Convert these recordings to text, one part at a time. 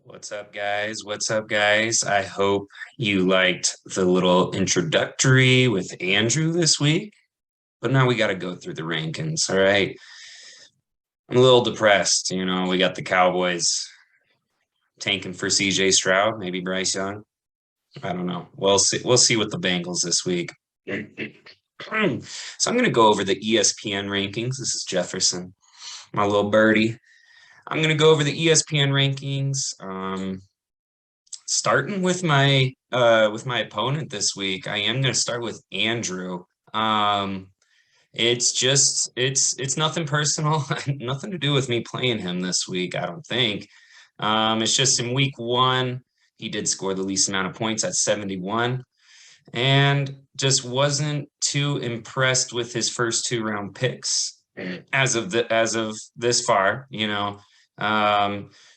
What's up, guys? What's up, guys? I hope you liked the little introductory with Andrew this week, but now we got to go through the rankings. All right. I'm a little depressed. We got the Cowboys tanking for CJ Stroud, maybe Bryce Young. I don't know. We'll see. We'll see with the Bengals this week. So I'm going to go over the ESPN rankings. This is Jefferson, my little birdie. I'm going to go over the ESPN rankings. Starting with my opponent this week, I am going to start with Andrew. It's nothing personal, nothing to do with me playing him this week, I don't think. It's just in week one, he did score the least amount of points at 71, and just wasn't too impressed with his first two-round picks as of this far.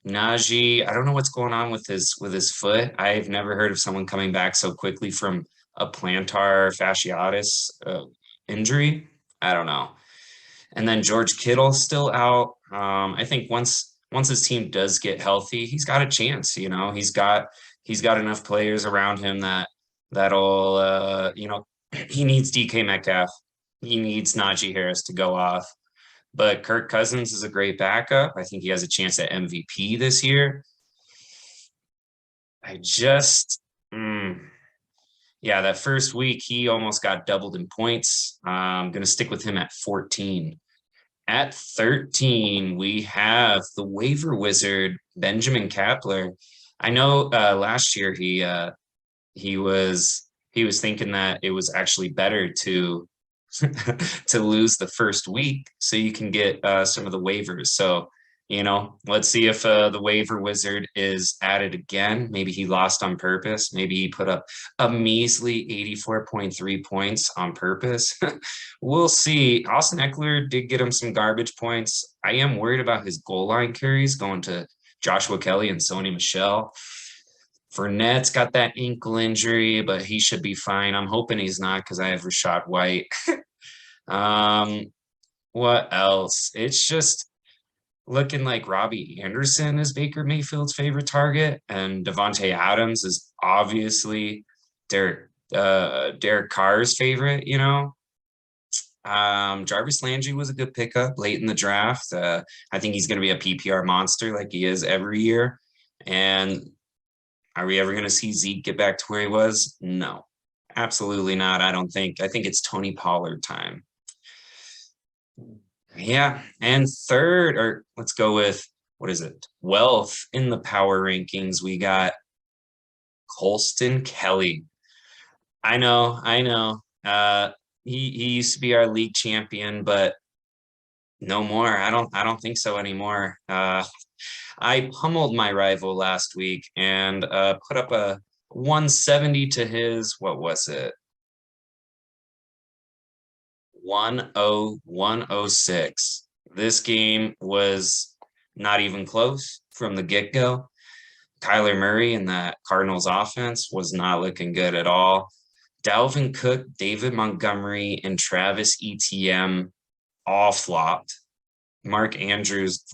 Najee, I don't know what's going on with his foot. I've never heard of someone coming back so quickly from a plantar fasciitis injury. I don't know. And then George Kittle still out. I think once his team does get healthy, he's got a chance. He's got enough players around him that'll he needs DK Metcalf. He needs Najee Harris to go off. But Kirk Cousins is a great backup. I think he has a chance at MVP this year. I just, yeah, that first week, he almost got doubled in points. I'm going to stick with him at 14. At 13, we have the waiver wizard, Benjamin Kapler. I know last year he was thinking that it was actually better to to lose the first week so you can get some of the waivers. So, let's see if the waiver wizard is added again. Maybe he lost on purpose. Maybe he put up a measly 84.3 points on purpose. We'll see. Austin Eckler did get him some garbage points. I am worried about his goal line carries going to Joshua Kelly and Sony Michel. Fournette's got that ankle injury, but he should be fine. I'm hoping he's not because I have Rashad White. What else? It's just looking like Robbie Anderson is Baker Mayfield's favorite target, and Devontae Adams is obviously Derek Carr's favorite. Jarvis Landry was a good pickup late in the draft. I think he's going to be a PPR monster like he is every year. And are we ever going to see Zeke get back to where he was? No, absolutely not. I don't think. I think it's Tony Pollard time. Yeah. And third, or let's go with, what is it? Wealth in the power rankings. We got Colston Kelly. I know. He used to be our league champion, but no more. I don't think so anymore. I pummeled my rival last week and put up a 170 to his, what was it? 106. This game was not even close from the get-go. Kyler Murray and that Cardinals offense was not looking good at all. Dalvin Cook, David Montgomery, and Travis Etienne all flopped. Mark Andrews,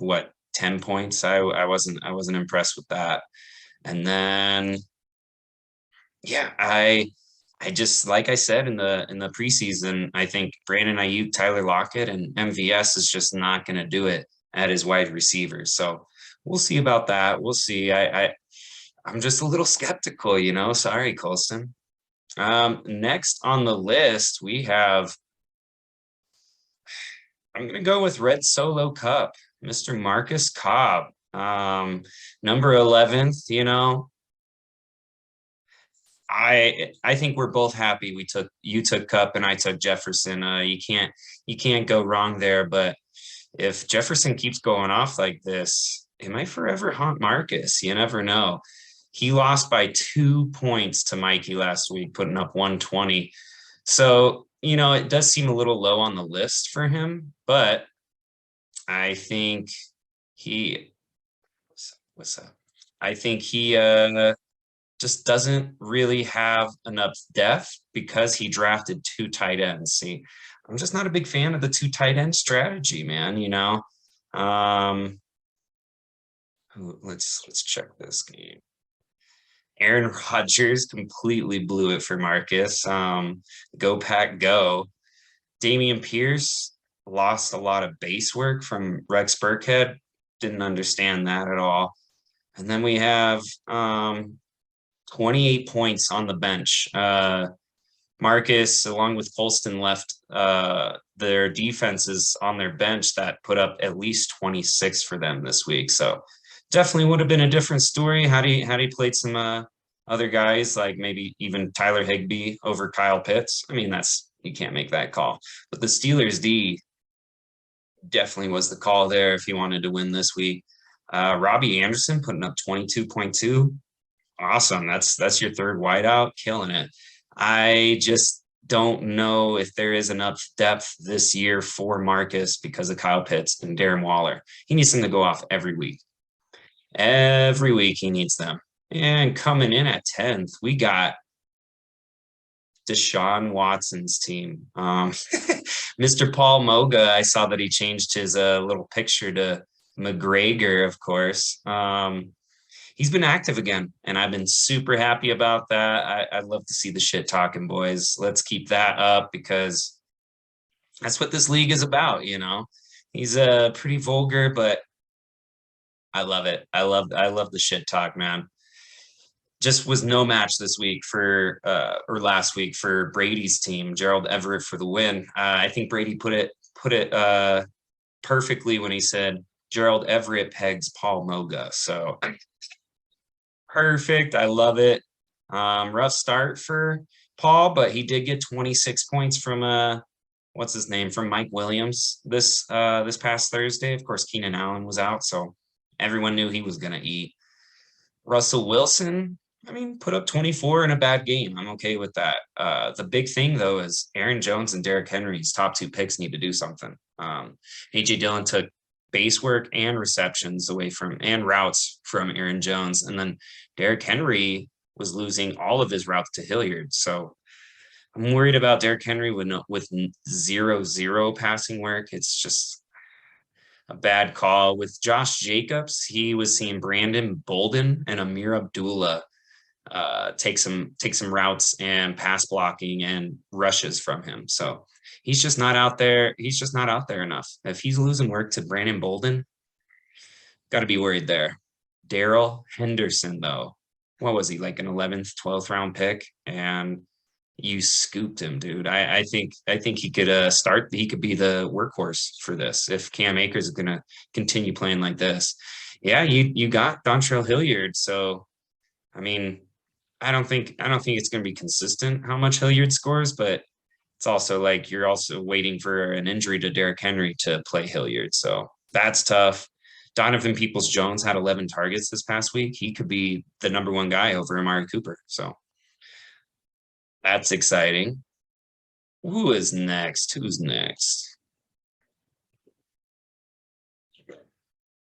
10 points? I wasn't impressed with that. And then yeah, I just, like I said in the preseason, I think Brandon Ayuk, Tyler Lockett, and MVS is just not going to do it at his wide receivers. So we'll see about that. We'll see. I'm just a little skeptical. Sorry, Colston. Next on the list, we have, I'm going to go with Red Solo Cup, Mr. Marcus Cobb. Number 11th. I think we're both happy you took Cup and I took Jefferson. You can't go wrong there. But if Jefferson keeps going off like this, it might forever haunt Marcus. You never know. He lost by 2 points to Mikey last week, putting up 120. So, it does seem a little low on the list for him, but I think what's up? I think he just doesn't really have enough depth because he drafted two tight ends. See, I'm just not a big fan of the two tight end strategy, man. Let's check this game. Aaron Rodgers completely blew it for Marcus. Go Pack Go. Damian Pierce lost a lot of base work from Rex Burkhead. Didn't understand that at all. And then we have 28 points on the bench. Marcus, along with Colston, left their defenses on their bench that put up at least 26 for them this week. So definitely would have been a different story had he played some other guys, like maybe even Tyler Higbee over Kyle Pitts. I mean, you can't make that call. But the Steelers D definitely was the call there if he wanted to win this week. Robbie Anderson putting up 22.2. Awesome. That's your third wideout, killing it. I just don't know if there is enough depth this year for Marcus because of Kyle Pitts and Darren Waller. He needs them to go off every week. Every week he needs them. And coming in at 10th, we got Deshaun Watson's team. Mr. Paul Moga, I saw that he changed his little picture to McGregor, of course. He's been active again, and I've been super happy about that. I'd love to see the shit talking, boys. Let's keep that up because that's what this league is about, you know. He's pretty vulgar, but I love it. I love the shit talk, man. Just was no match this week or last week for Brady's team, Gerald Everett for the win. I think Brady put it perfectly when he said Gerald Everett pegs Paul Moga. So perfect. I love it. Rough start for Paul, but he did get 26 points from what's his name, from Mike Williams this past Thursday. Of course, Keenan Allen was out, so everyone knew he was gonna eat. Russell Wilson, I mean, put up 24 in a bad game. I'm okay with that. The big thing though is Aaron Jones and Derrick Henry's top two picks need to do something. AJ Dillon took base work and receptions away from and routes from Aaron Jones. And then Derrick Henry was losing all of his routes to Hilliard. So I'm worried about Derrick Henry with 0-0 passing work. It's just a bad call. With Josh Jacobs, he was seeing Brandon Bolden and Amir Abdullah take some routes and pass blocking and rushes from him. So he's just not out there. He's just not out there enough. If he's losing work to Brandon Bolden, got to be worried there. Darrell Henderson, though, what was he, like an 11th, 12th round pick? And you scooped him, dude. I think he could start. He could be the workhorse for this if Cam Akers is gonna continue playing like this. Yeah, you got Dontrell Hilliard. So, I mean, I don't think it's gonna be consistent how much Hilliard scores, but it's also like you're also waiting for an injury to Derrick Henry to play Hilliard. So that's tough. Donovan Peoples-Jones had 11 targets this past week. He could be the number one guy over Amari Cooper. So that's exciting. Who's next?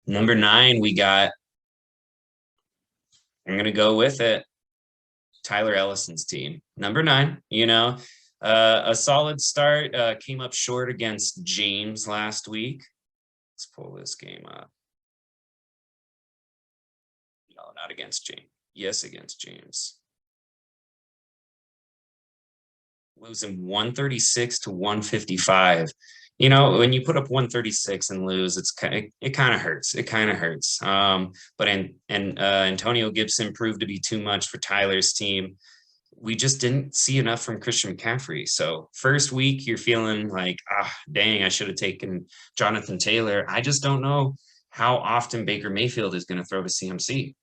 Number 9, we got, I'm going to go with it, Tyler Ellison's team. Number 9, a solid start, came up short against James last week. Let's pull this game up. No, not against James. Yes, against James. Losing 136 to 155. When you put up 136 and lose, it kind of hurts. It kind of hurts. But Antonio Gibson proved to be too much for Tyler's team. We just didn't see enough from Christian McCaffrey. So first week, you're feeling like, dang, I should have taken Jonathan Taylor. I just don't know how often Baker Mayfield is going to throw to CMC.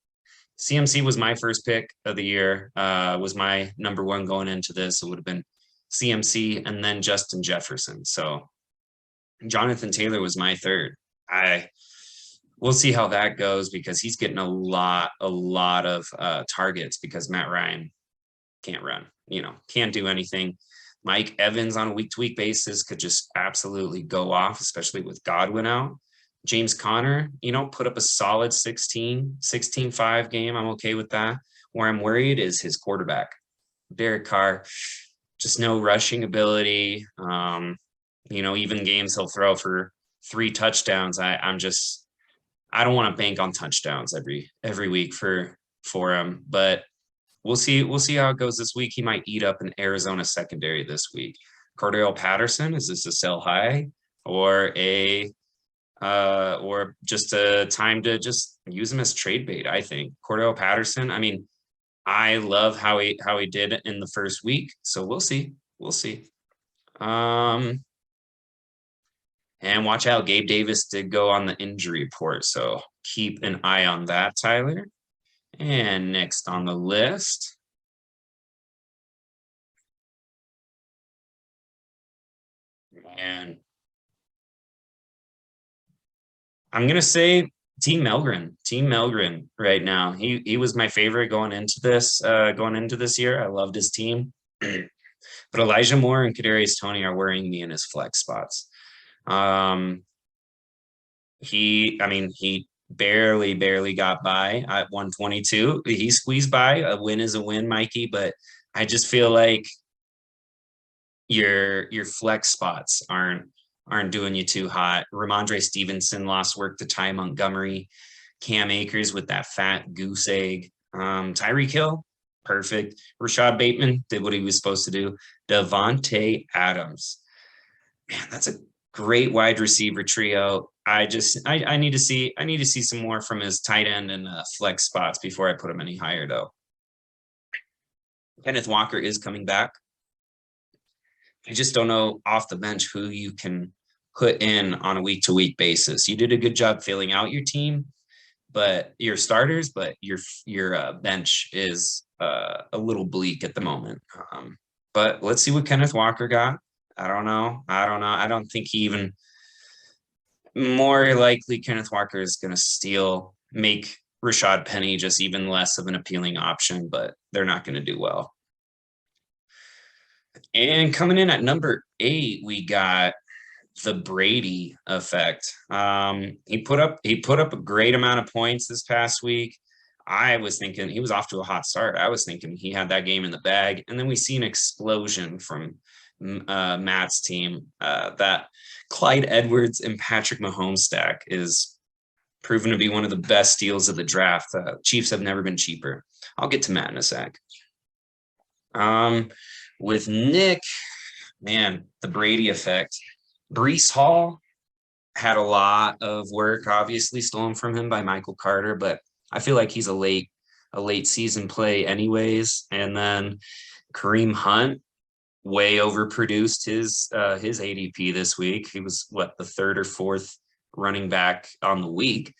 CMC was my first pick of the year, was my number one going into this. It would have been CMC and then Justin Jefferson. So Jonathan Taylor was my third. We'll see how that goes because he's getting a lot of targets because Matt Ryan can't run, can't do anything. Mike Evans on a week-to-week basis could just absolutely go off, especially with Godwin out. James Conner, put up a solid 16-5 game. I'm okay with that. Where I'm worried is his quarterback, Derek Carr. Just no rushing ability. Even games he'll throw for 3 touchdowns. I'm just I don't want to bank on touchdowns every week for him, but we'll see. We'll see how it goes this week. He might eat up an Arizona secondary this week. Cordell Patterson, is this a sell high or a or just a time to just use him as trade bait? I think Cordell Patterson. I mean, I love how he did in the first week. So we'll see. We'll see. Um, and watch out, Gabe Davis did go on the injury report, so keep an eye on that, Tyler. And next on the list, and I'm gonna say Team Melgren. Team Melgren right now. He was my favorite going into this year. I loved his team. But Elijah Moore and Kadarius Toney are worrying me in his flex spots. Um, I mean, he barely got by at 122. He squeezed by. A win is a win, Mikey, but I just feel like your flex spots aren't doing you too hot. Ramondre Stevenson lost work to Ty Montgomery. Cam Akers with that fat goose egg. Tyreek Hill, perfect. Rashad Bateman did what he was supposed to do. Devontae Adams. Man, that's a great wide receiver trio. I need to see some more from his tight end and flex spots before I put him any higher though. Kenneth Walker is coming back. I just don't know off the bench who you can put in on a week to week basis. You did a good job filling out your team, but your starters, but your bench is a little bleak at the moment. But let's see what Kenneth Walker got. I don't know. I don't think he even more likely Kenneth Walker is going to make Rashad Penny just even less of an appealing option, but they're not going to do well. And coming in at number 8, we got the Brady effect. He put up a great amount of points this past week. I was thinking he was off to a hot start. I was thinking he had that game in the bag, and then we see an explosion from Matt's team. That Clyde Edwards and Patrick Mahomes stack is proven to be one of the best deals of the draft. Chiefs have never been cheaper. I'll get to Matt in a sec. With Nick, man, the Brady effect. Breece Hall had a lot of work, obviously stolen from him by Michael Carter, but I feel like he's a late season play anyways. And then Kareem Hunt way overproduced his ADP this week. He was the third or fourth running back on the week.